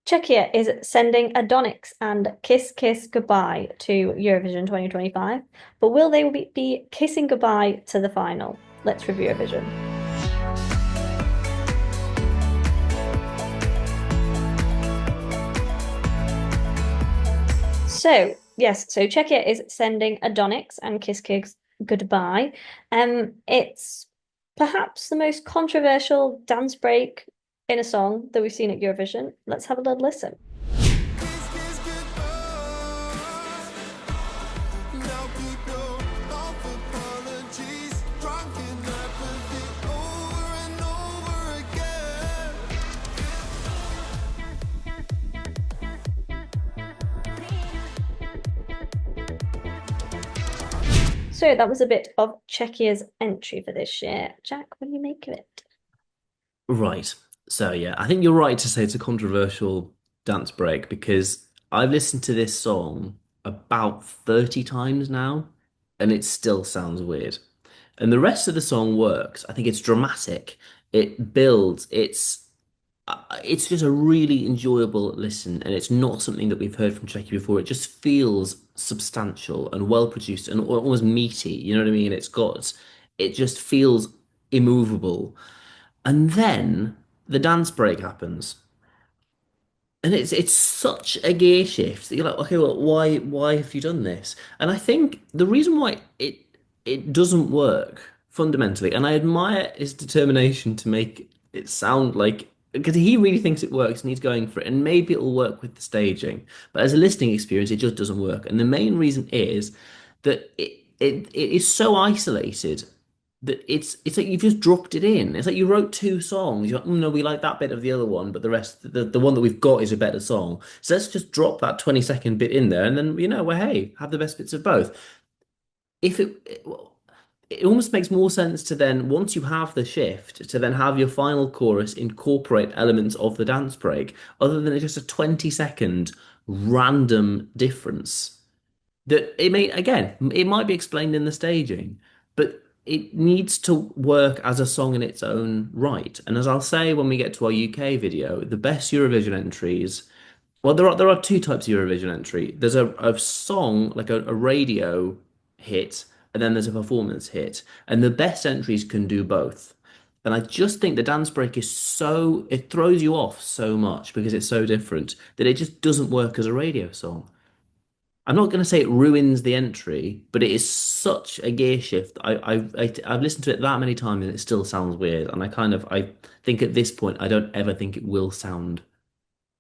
Czechia is sending Adonxs and Kiss Kiss Goodbye to Eurovision 2025, but will they be kissing goodbye to the final? Let's review Eurovision. So Czechia is sending Adonxs and Kiss Kiss Goodbye. It's perhaps the most controversial dance break in a song that we've seen at Eurovision. Let's have a little listen. So that was a bit of Czechia's entry for this year. Jack, what do you make of it? Right. So yeah, I think you're right to say it's a controversial dance break because I've listened to this song about 30 times now and it still sounds weird. And the rest of the song works. I think it's dramatic. It builds. It's just a really enjoyable listen and it's not something that we've heard from Czechia before. It just feels substantial and well produced and almost meaty. You know what I mean? It just feels immovable. And then the dance break happens. And it's such a gear shift that you're like, okay, well, why have you done this? And I think the reason why it doesn't work fundamentally, and I admire his determination to make it sound like because he really thinks it works and he's going for it, and maybe it'll work with the staging, but as a listening experience, it just doesn't work. And the main reason is that it is so isolated that it's like you've just dropped it in. It's like you wrote two songs. You're like, no, we like that bit of the other one, but the rest, the one that we've got is a better song. So let's just drop that 20-second bit in there, and then well, hey, have the best bits of both. If it almost makes more sense to then once you have the shift to then have your final chorus incorporate elements of the dance break, other than just a 20-second random difference that it may again it might be explained in the staging but it needs to work as a song in its own right, and as I'll say when we get to our UK video, the best Eurovision entries, well, there are two types of Eurovision entry. There's a song like a radio hit, and then there's a performance hit, and the best entries can do both. And I just think the dance break is so it throws you off so much because it's so different that it just doesn't work as a radio song. I'm not going to say it ruins the entry, but it is such a gear shift. I've listened to it that many times and it still sounds weird. And I think at this point I don't ever think it will sound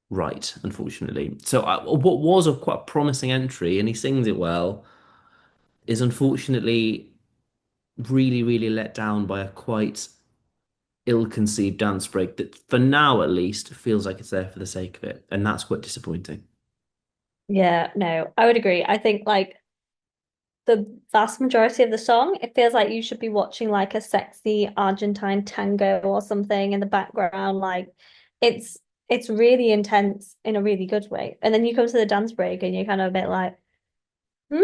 right, unfortunately. So what was a quite promising entry, and he sings it well, is unfortunately really let down by a quite ill-conceived dance break that, for now at least, feels like it's there for the sake of it, and that's quite disappointing. Yeah, no, I would agree. I think like the vast majority of the song, it feels like you should be watching like a sexy Argentine tango or something in the background. Like it's it's really intense in a really good way. And then you come to the dance break and you're kind of a bit like, hmm?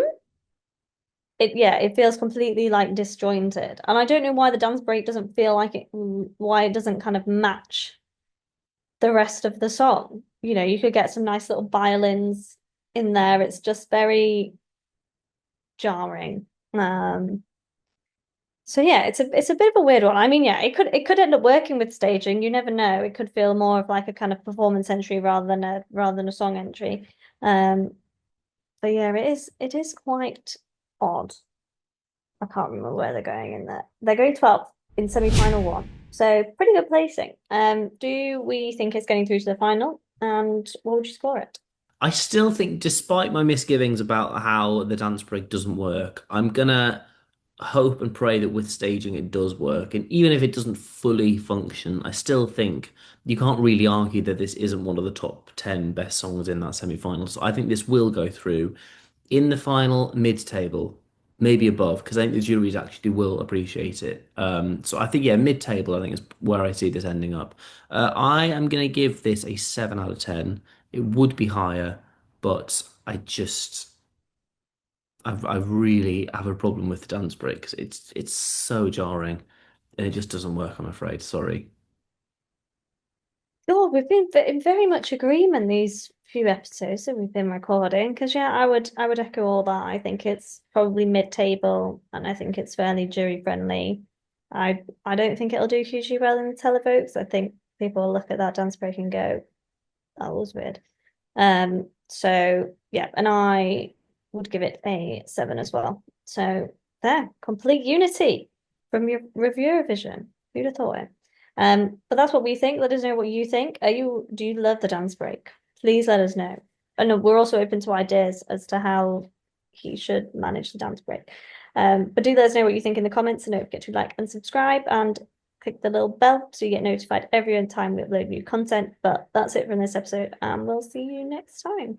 It feels completely like disjointed. And I don't know why the dance break doesn't feel like why it doesn't kind of match the rest of the song. You know, you could get some nice little violins in there. It's just very jarring. So yeah, it's a bit of a weird one. I mean, yeah, it could end up working with staging. You never know. It could feel more of like a kind of performance entry rather than a song entry. Um, but yeah, it is quite odd. I can't remember where they're going in there. They're going 12th in semi-final one. So pretty good placing. Do we think it's getting through to the final? And what would you score it? I still think, despite my misgivings about how the dance break doesn't work, I'm gonna hope and pray that with staging it does work. And even if it doesn't fully function, I still think you can't really argue that this isn't one of the top 10 best songs in that semi-final. So I think this will go through in the final mid-table, maybe above, because I think the juries actually will appreciate it. So I think, yeah, mid-table, I think is where I see this ending up. I am going to give this a 7 out of 10. It would be higher, but I really have a problem with the dance break 'cause it's so jarring and it just doesn't work, I'm afraid. Sorry. God, we've been in very much agreement these few episodes that we've been recording. Because yeah, I would echo all that. I think it's probably mid-table, and I think it's fairly jury friendly. I don't think it'll do hugely well in the televotes. I think people will look at that dance break and go, "That was weird." So yeah, and I would give it a 7 as well. So there, complete unity from your reviewer vision. Who'd have thought it? But that's what we think. Let us know what you think. Do you love the dance break? Please let us know. And we're also open to ideas as to how he should manage the dance break. But do let us know what you think in the comments, and don't forget to like and subscribe and click the little bell so you get notified every time we upload new content. But that's it from this episode, and we'll see you next time.